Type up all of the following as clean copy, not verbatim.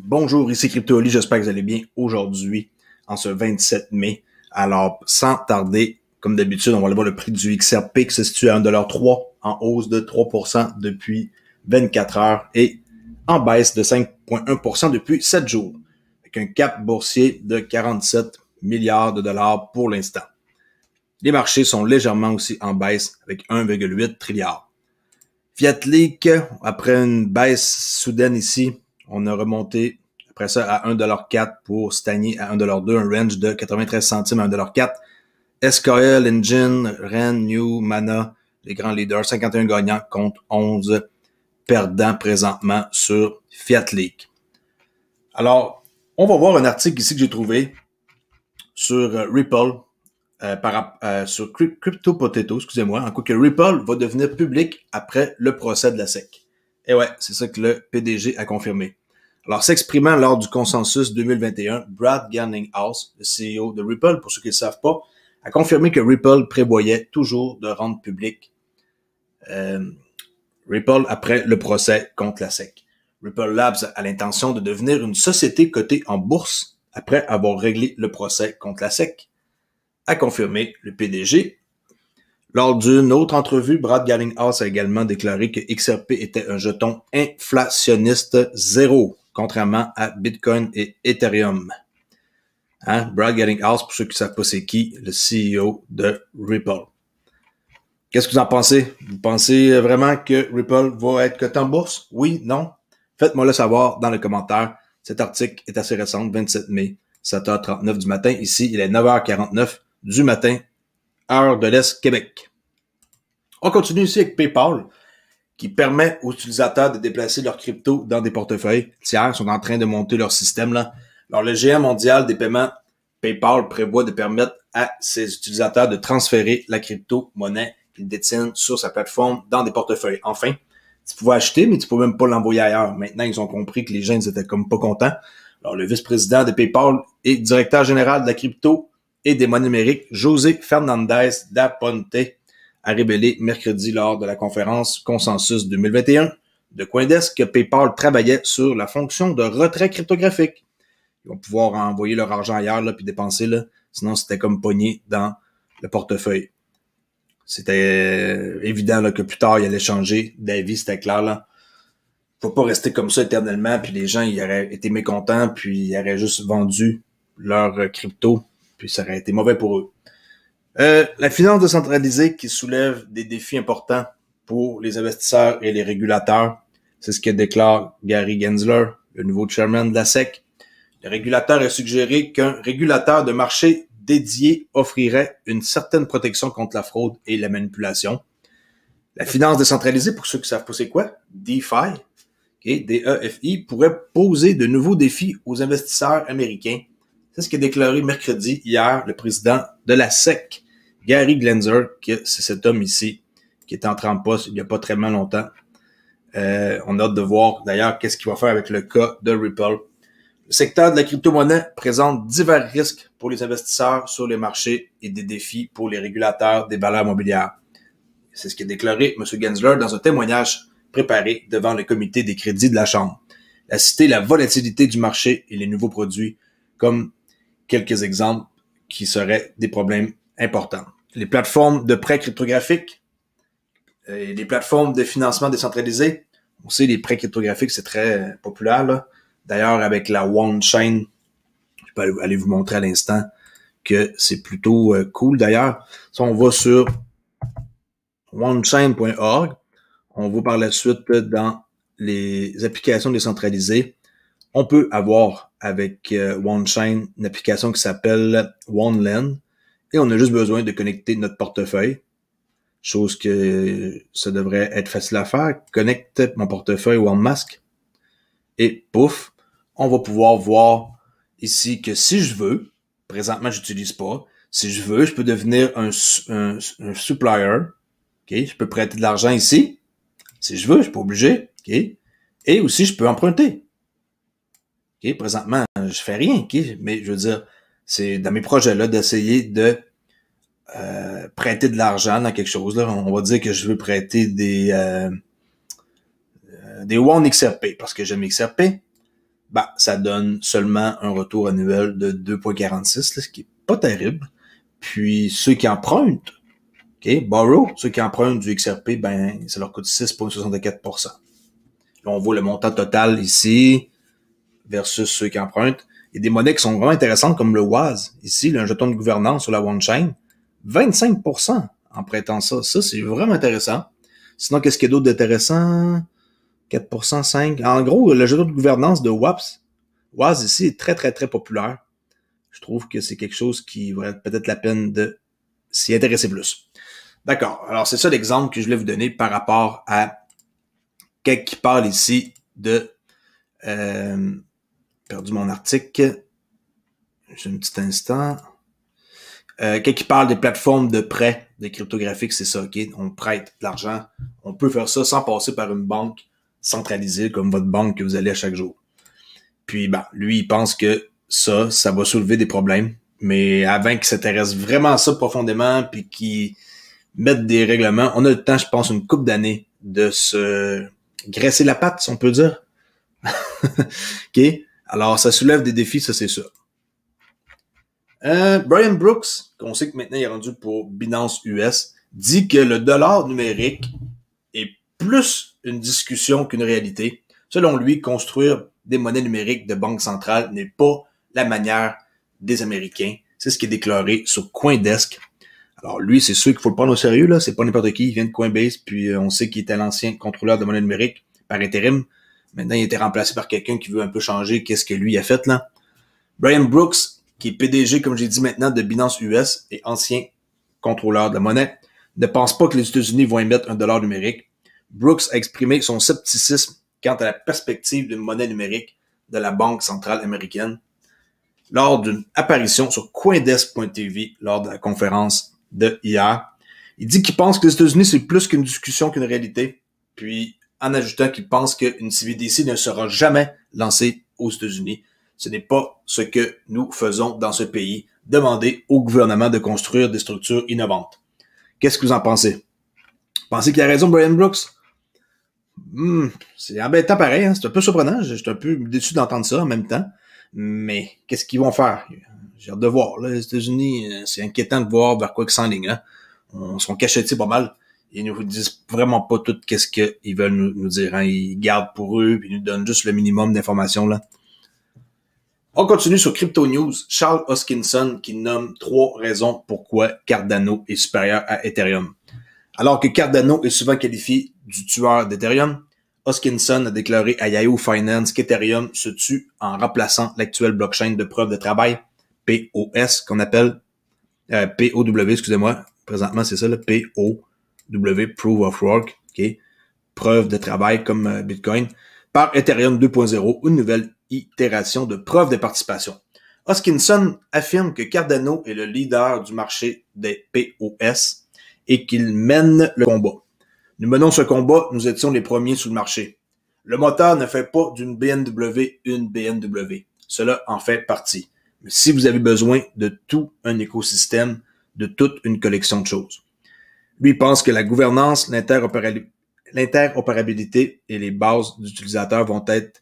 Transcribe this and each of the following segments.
Bonjour, ici CryptoOli, j'espère que vous allez bien aujourd'hui, en ce 27 mai. Alors, sans tarder, comme d'habitude, on va aller voir le prix du XRP qui se situe à 1,3$ en hausse de 3% depuis 24 heures et en baisse de 5,1% depuis 7 jours, avec un cap boursier de 47 milliards de dollars pour l'instant. Les marchés sont légèrement aussi en baisse avec 1,8 trilliard. Fiat Leak, après une baisse soudaine ici, on a remonté après ça à 1,4$ pour stagner à 1,2$, un range de 93 centimes à 1,4$. SKL, Engine, REN, New, Mana, les grands leaders, 51 gagnants contre 11 perdants présentement sur Fiat Leak. Alors, on va voir un article ici que j'ai trouvé sur Ripple, sur Crypto Potato, excusez-moi, en coup que Ripple va devenir public après le procès de la SEC. Et ouais, c'est ça que le PDG a confirmé. Alors, s'exprimant lors du consensus 2021, Brad Garlinghouse, le CEO de Ripple, pour ceux qui ne le savent pas, a confirmé que Ripple prévoyait toujours de rendre public Ripple après le procès contre la SEC. Ripple Labs a l'intention de devenir une société cotée en bourse après avoir réglé le procès contre la SEC, a confirmé le PDG. Lors d'une autre entrevue, Brad Garlinghouse a également déclaré que XRP était un jeton inflationniste zéro, contrairement à Bitcoin et Ethereum. Brad Garlinghouse, pour ceux qui ne savent pas c'est qui, le CEO de Ripple. Qu'est-ce que vous en pensez? Vous pensez vraiment que Ripple va être coté en bourse? Oui? Non? Faites-moi le savoir dans les commentaires. Cet article est assez récent, 27 mai, 7h39 du matin. Ici, il est 9h49 du matin, heure de l'Est, Québec. On continue ici avec PayPal, qui permet aux utilisateurs de déplacer leurs cryptos dans des portefeuilles tiers. Ils sont en train de monter leur système là. Alors, le géant mondial des paiements, PayPal, prévoit de permettre à ses utilisateurs de transférer la crypto-monnaie qu'ils détiennent sur sa plateforme dans des portefeuilles. Enfin, tu pouvais acheter, mais tu pouvais même pas l'envoyer ailleurs. Maintenant, ils ont compris que les gens étaient comme pas contents. Alors, le vice-président de PayPal et directeur général de la crypto et des monnaies numériques, José Fernandez da Ponte, a révélé mercredi lors de la conférence Consensus 2021 de CoinDesk que PayPal travaillait sur la fonction de retrait cryptographique. Ils vont pouvoir envoyer leur argent ailleurs là, puis dépenser, là. Sinon c'était comme pogné dans le portefeuille. C'était évident là, que plus tard, il allait changer d'avis, c'était clair. Là. Faut pas rester comme ça éternellement, puis les gens ils auraient été mécontents, puis ils auraient juste vendu leur crypto, puis ça aurait été mauvais pour eux. La finance décentralisée qui soulève des défis importants pour les investisseurs et les régulateurs. C'est ce que déclare Gary Gensler, le nouveau chairman de la SEC. Le régulateur a suggéré qu'un régulateur de marché dédié offrirait une certaine protection contre la fraude et la manipulation. La finance décentralisée, pour ceux qui ne savent pas c'est quoi, DeFi, D-E-F-I, pourrait poser de nouveaux défis aux investisseurs américains. C'est ce qu'a déclaré mercredi, hier, le président de la SEC, Gary Gensler, que c'est cet homme ici, qui est entré en poste il n'y a pas très longtemps. On a hâte de voir, d'ailleurs, qu'est-ce qu'il va faire avec le cas de Ripple. Le secteur de la crypto-monnaie présente divers risques pour les investisseurs sur les marchés et des défis pour les régulateurs des valeurs mobilières. C'est ce qu'a déclaré M. Gensler dans un témoignage préparé devant le comité des crédits de la Chambre. Il a cité la volatilité du marché et les nouveaux produits comme quelques exemples qui seraient des problèmes importants. Les plateformes de prêts cryptographiques et les plateformes de financement décentralisé. On sait, les prêts cryptographiques, c'est très populaire, là. D'ailleurs, avec la OneChain, je peux aller vous montrer à l'instant que c'est plutôt cool. D'ailleurs, si on va sur onechain.org, on va par la suite dans les applications décentralisées. On peut avoir avec OneChain une application qui s'appelle OneLend et on a juste besoin de connecter notre portefeuille, chose que ça devrait être facile à faire. Connecte mon portefeuille OneMask et pouf, on va pouvoir voir ici que si je veux, présentement j'utilise pas, si je veux, je peux devenir un supplier, ok, je peux prêter de l'argent ici, si je veux, je suis pas obligé, ok, et aussi je peux emprunter. Ok, présentement, je fais rien, ok, mais je veux dire, c'est dans mes projets là d'essayer de prêter de l'argent dans quelque chose là. On va dire que je veux prêter des One XRP parce que j'aime XRP. bah, ça donne seulement un retour annuel de 2,46, ce qui est pas terrible. Puis ceux qui empruntent, OK, borrow, ceux qui empruntent du XRP, ben, ça leur coûte 6,64%. Là, on voit le montant total ici versus ceux qui empruntent. Il y a des monnaies qui sont vraiment intéressantes, comme le WAZ. Ici, un jeton de gouvernance sur la OneChain, 25% en prêtant ça. Ça, c'est vraiment intéressant. Sinon, qu'est-ce qu'il y a d'autre d'intéressant? 4%, 5%. En gros, le jeton de gouvernance de WAZ ici est très, très, très populaire. Je trouve que c'est quelque chose qui vaudrait peut-être la peine de s'y intéresser plus. D'accord. Alors, c'est ça l'exemple que je voulais vous donner par rapport à quelqu'un qui parle ici de... perdu mon article. J'ai un petit instant. Quelqu'un qui parle des plateformes de prêt de cryptographique, c'est ça, OK? On prête de l'argent. On peut faire ça sans passer par une banque centralisée comme votre banque que vous allez à chaque jour. Puis, ben, lui, il pense que ça va soulever des problèmes. Mais avant qu'il s'intéresse vraiment à ça profondément puis qu'il mette des règlements, on a le temps, je pense, une couple d'années de se graisser la patte, si on peut dire. OK? Alors, ça soulève des défis, ça, c'est sûr. Brian Brooks, qu'on sait que maintenant il est rendu pour Binance US, dit que le dollar numérique est plus une discussion qu'une réalité. Selon lui, construire des monnaies numériques de banque centrale n'est pas la manière des Américains. C'est ce qui est déclaré sur CoinDesk. Alors lui, c'est sûr qu'il faut le prendre au sérieux, là. C'est pas n'importe qui. Il vient de Coinbase, puis on sait qu'il était l'ancien contrôleur de monnaie numérique par intérim. Maintenant, il a été remplacé par quelqu'un qui veut un peu changer qu'est-ce que lui a fait, là. Brian Brooks, qui est PDG, comme j'ai dit maintenant, de Binance US et ancien contrôleur de la monnaie, ne pense pas que les États-Unis vont émettre un dollar numérique. Brooks a exprimé son scepticisme quant à la perspective d'une monnaie numérique de la Banque centrale américaine lors d'une apparition sur Coindesk.tv lors de la conférence de hier. Il dit qu'il pense que les États-Unis, c'est plus qu'une discussion qu'une réalité, puis en ajoutant qu'il pense qu'une CBDC ne sera jamais lancée aux États-Unis. Ce n'est pas ce que nous faisons dans ce pays. Demandez au gouvernement de construire des structures innovantes. Qu'est-ce que vous en pensez? Pensez qu'il a raison, Brian Brooks? C'est embêtant pareil, hein? C'est un peu surprenant. Je suis un peu déçu d'entendre ça en même temps. Mais qu'est-ce qu'ils vont faire? J'ai hâte de voir. Là, les États-Unis, c'est inquiétant de voir vers quoi ils s'enlignent. Hein? On sont cachetés pas mal. Ils nous disent vraiment pas tout qu'est-ce qu'ils veulent nous dire. Hein? Ils gardent pour eux, puis ils nous donnent juste le minimum d'informations là. On continue sur Crypto News. Charles Hoskinson qui nomme 3 raisons pourquoi Cardano est supérieur à Ethereum. Alors que Cardano est souvent qualifié du tueur d'Ethereum, Hoskinson a déclaré à Yahoo Finance qu'Ethereum se tue en remplaçant l'actuelle blockchain de preuve de travail, POS, qu'on appelle POW, excusez-moi. Présentement, c'est ça, le POW, Proof of Work, okay? Preuve de travail comme Bitcoin, par Ethereum 2.0, une nouvelle itération de preuve de participation. Hoskinson affirme que Cardano est le leader du marché des POS et qu'il mène le combat. Nous menons ce combat, nous étions les premiers sur le marché. Le moteur ne fait pas d'une BMW une BMW. Cela en fait partie. Mais si vous avez besoin de tout un écosystème, de toute une collection de choses. Lui pense que la gouvernance, l'interopérabilité et les bases d'utilisateurs vont être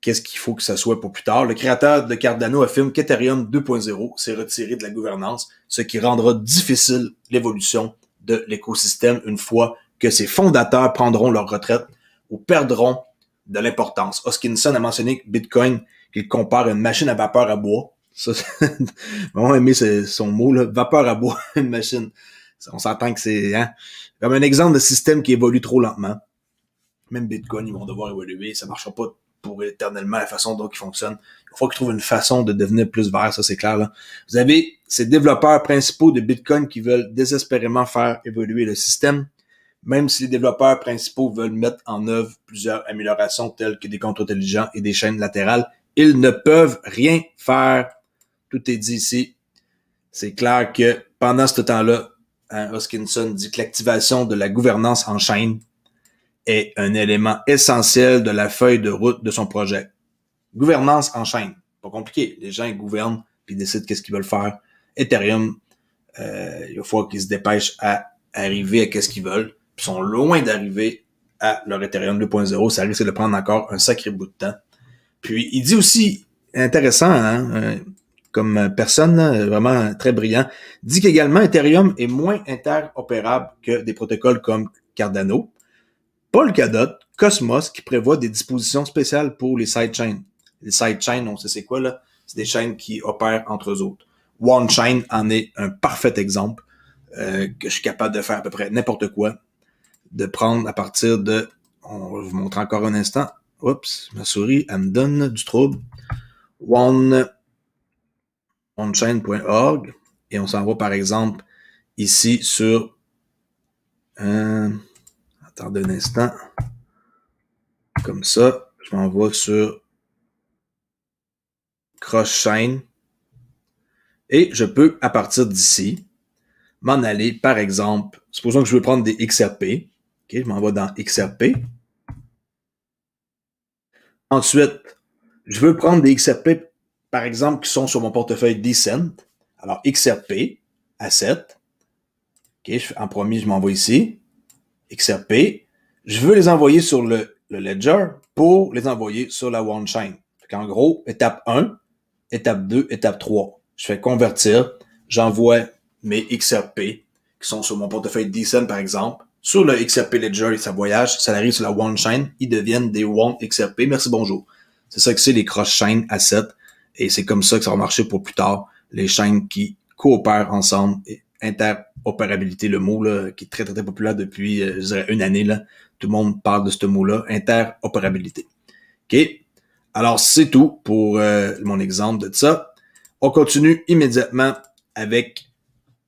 qu'est-ce qu'il faut que ça soit pour plus tard. Le créateur de Cardano affirme qu'Ethereum 2.0 s'est retiré de la gouvernance, ce qui rendra difficile l'évolution de l'écosystème une fois que ses fondateurs prendront leur retraite ou perdront de l'importance. Hoskinson a mentionné Bitcoin qu'il compare à une machine à vapeur à bois. Ça, vraiment aimé son mot, là. Vapeur à bois, une machine. On s'entend que c'est comme un exemple de système qui évolue trop lentement. Même Bitcoin, ils vont devoir évoluer. Ça marchera pas pour éternellement la façon dont il fonctionne. Il faut qu'ils trouvent une façon de devenir plus vert, ça c'est clair. Là. Vous avez ces développeurs principaux de Bitcoin qui veulent désespérément faire évoluer le système, même si les développeurs principaux veulent mettre en œuvre plusieurs améliorations telles que des comptes intelligents et des chaînes latérales. Ils ne peuvent rien faire. Tout est dit ici. C'est clair que pendant ce temps-là, Hoskinson dit que l'activation de la gouvernance en chaîne est un élément essentiel de la feuille de route de son projet. Gouvernance en chaîne. Pas compliqué. Les gens ils gouvernent puis décident qu'est-ce qu'ils veulent faire. Ethereum, il va falloir qu'ils se dépêchent à arriver à qu'est-ce qu'ils veulent. Ils sont loin d'arriver à leur Ethereum 2.0. Ça risque de prendre encore un sacré bout de temps. Puis, il dit aussi, intéressant, hein, comme personne, là, vraiment très brillant, dit qu'également Ethereum est moins interopérable que des protocoles comme Cardano, Polkadot, Cosmos, qui prévoit des dispositions spéciales pour les sidechains. Les sidechains, on sait c'est quoi, là? C'est des chaînes qui opèrent entre eux autres. OneChain en est un parfait exemple, que je suis capable de faire à peu près n'importe quoi, de prendre à partir de... On va vous montrer encore un instant. Oups, ma souris, elle me donne du trouble. OneChain.org, et on s'en va par exemple ici sur... attendez un instant. Comme ça, je m'envoie sur CrossChain, et je peux, à partir d'ici, m'en aller, par exemple, supposons que je veux prendre des XRP. OK, je m'en vais dans XRP. Ensuite, je veux prendre des XRP, par exemple, qui sont sur mon portefeuille Decent. Alors, XRP, Asset. OK, en premier, je m'envoie ici. XRP. Je veux les envoyer sur le Ledger pour les envoyer sur la OneChain. En gros, étape 1, étape 2, étape 3. Je fais convertir, j'envoie mes XRP qui sont sur mon portefeuille Decent, par exemple, sur le XRP Ledger et ça voyage, ça arrive sur la OneChain, ils deviennent des One XRP. Merci, bonjour. C'est ça que c'est les cross-chains assets et c'est comme ça que ça va marcher pour plus tard. Les chaînes qui coopèrent ensemble et interopérabilité, le mot là, qui est très, très, très populaire depuis, je dirais, une année. Là. Tout le monde parle de ce mot-là, interopérabilité. OK? Alors, c'est tout pour mon exemple de ça. On continue immédiatement avec,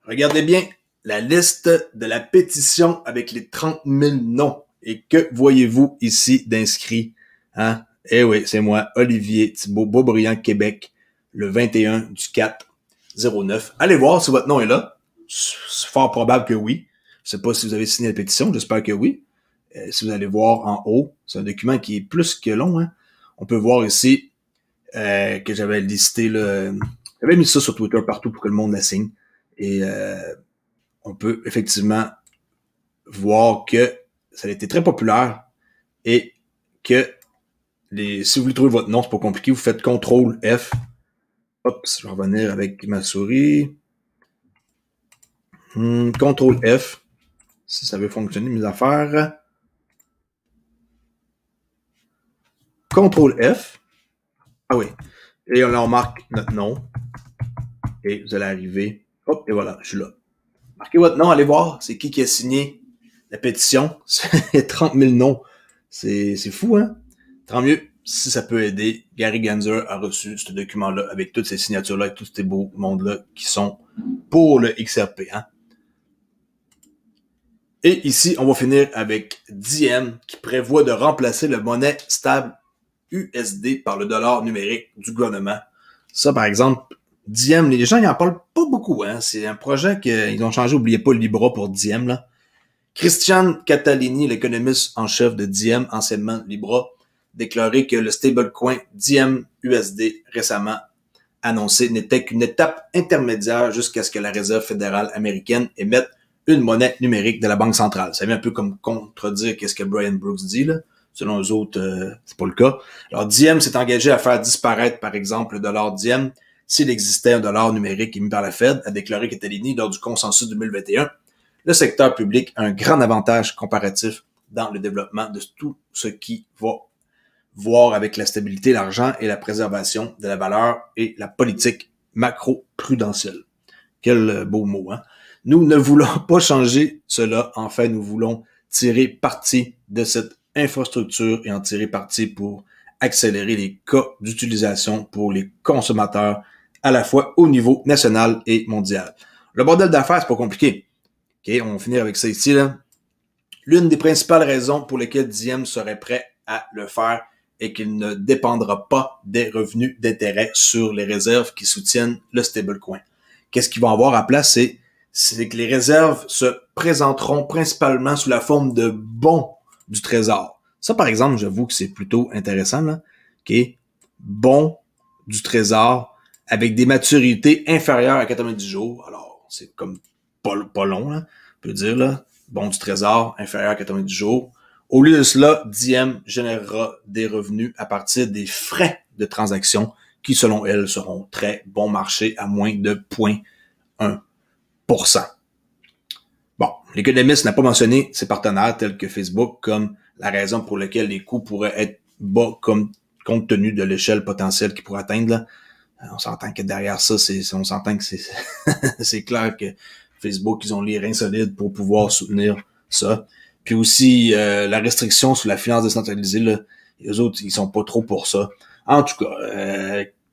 regardez bien, la liste de la pétition avec les 30 000 noms. Et que voyez-vous ici d'inscrits? Hein? Eh oui, c'est moi, Olivier Thibault, Beaubriand, Québec, le 21 du 4/09. Allez voir si votre nom est là. C'est fort probable que oui. Je sais pas si vous avez signé la pétition, j'espère que oui. Si vous allez voir en haut, c'est un document qui est plus que long. Hein? On peut voir ici que j'avais listé, là, j'avais mis ça sur Twitter partout pour que le monde la signe. Et on peut effectivement voir que ça a été très populaire et que si vous voulez trouver votre nom, c'est pas compliqué, vous faites CTRL F. Hop, je vais revenir avec ma souris. CTRL F. Si ça veut fonctionner, mes affaires. CTRL F. Ah oui. Et on marque notre nom. Et vous allez arriver. Hop, et voilà, je suis là. Marquez votre nom, allez voir, c'est qui a signé la pétition. C'est 30 000 noms. C'est fou, hein? Tant mieux si ça peut aider. Gary Gensler a reçu ce document-là avec toutes ces signatures-là et tous ces beaux mondes-là qui sont pour le XRP, hein? Et ici, on va finir avec Diem qui prévoit de remplacer la monnaie stable USD par le dollar numérique du gouvernement. Ça, par exemple, Diem, les gens, ils en parlent pas beaucoup, hein. C'est un projet qu'ils ont changé, oubliez pas le Libra pour Diem, là. Christian Catalini, l'économiste en chef de Diem, anciennement Libra, déclaré que le stablecoin Diem USD récemment annoncé n'était qu'une étape intermédiaire jusqu'à ce que la Réserve fédérale américaine émette une monnaie numérique de la Banque centrale. Ça vient un peu comme contredire qu'est-ce que Brian Brooks dit, là. Selon eux autres, c'est pas le cas. Alors, Diem s'est engagé à faire disparaître, par exemple, le dollar Diem s'il existait un dollar numérique émis par la Fed, a déclaré Catalini lors du consensus 2021. Le secteur public a un grand avantage comparatif dans le développement de tout ce qui va voir avec la stabilité, l'argent et la préservation de la valeur et la politique macro-prudentielle. Quel beau mot, hein? Nous ne voulons pas changer cela. En fait, nous voulons tirer parti de cette infrastructure et en tirer parti pour accélérer les cas d'utilisation pour les consommateurs à la fois au niveau national et mondial. Le modèle d'affaires, c'est pas compliqué. OK, on va finir avec ça ici, là. L'une des principales raisons pour lesquelles Diem serait prêt à le faire est qu'il ne dépendra pas des revenus d'intérêt sur les réserves qui soutiennent le stablecoin. Qu'est-ce qu'ils vont avoir à place? C'est que les réserves se présenteront principalement sous la forme de bons du trésor. Ça, par exemple, j'avoue que c'est plutôt intéressant, là. OK? Bons du trésor avec des maturités inférieures à 90 jours. Alors, c'est comme pas long, là. On peut dire, là. Bons du trésor inférieur à 90 jours Au lieu de cela, Diem générera des revenus à partir des frais de transaction qui, selon elle, seront très bon marché à moins de 0,1%. Bon, l'économiste n'a pas mentionné ses partenaires tels que Facebook comme la raison pour laquelle les coûts pourraient être bas compte tenu de l'échelle potentielle qu'ils pourraient atteindre. Là. On s'entend que derrière ça, on s'entend que c'est clair que Facebook, ils ont les reins solides pour pouvoir soutenir ça. Puis aussi, la restriction sur la finance décentralisée, là, les autres, ils sont pas trop pour ça. En tout cas,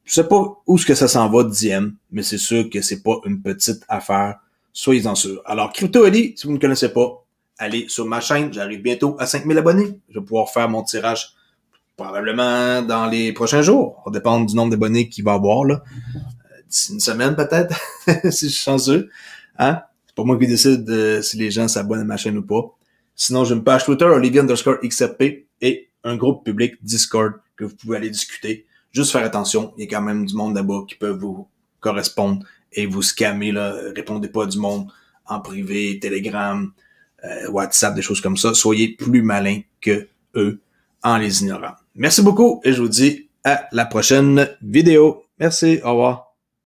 je sais pas où est-ce que ça s'en va, Diem, mais c'est sûr que c'est pas une petite affaire. Soyez-en sûrs. Alors, CryptoEli, si vous ne connaissez pas, allez sur ma chaîne. J'arrive bientôt à 5000 abonnés. Je vais pouvoir faire mon tirage probablement dans les prochains jours. Ça va dépendre du nombre d'abonnés qu'il va y avoir, là. D'ici une semaine, peut-être, si je suis chanceux. Hein? C'est pas moi qui décide si les gens s'abonnent à ma chaîne ou pas. Sinon, j'ai une page Twitter, Olivier_XFP, et un groupe public Discord que vous pouvez aller discuter. Juste faire attention, il y a quand même du monde là-bas qui peut vous correspondre et vous scammer, là. Répondez pas à du monde en privé, Telegram, WhatsApp, des choses comme ça. Soyez plus malins que eux en les ignorant. Merci beaucoup et je vous dis à la prochaine vidéo. Merci, au revoir.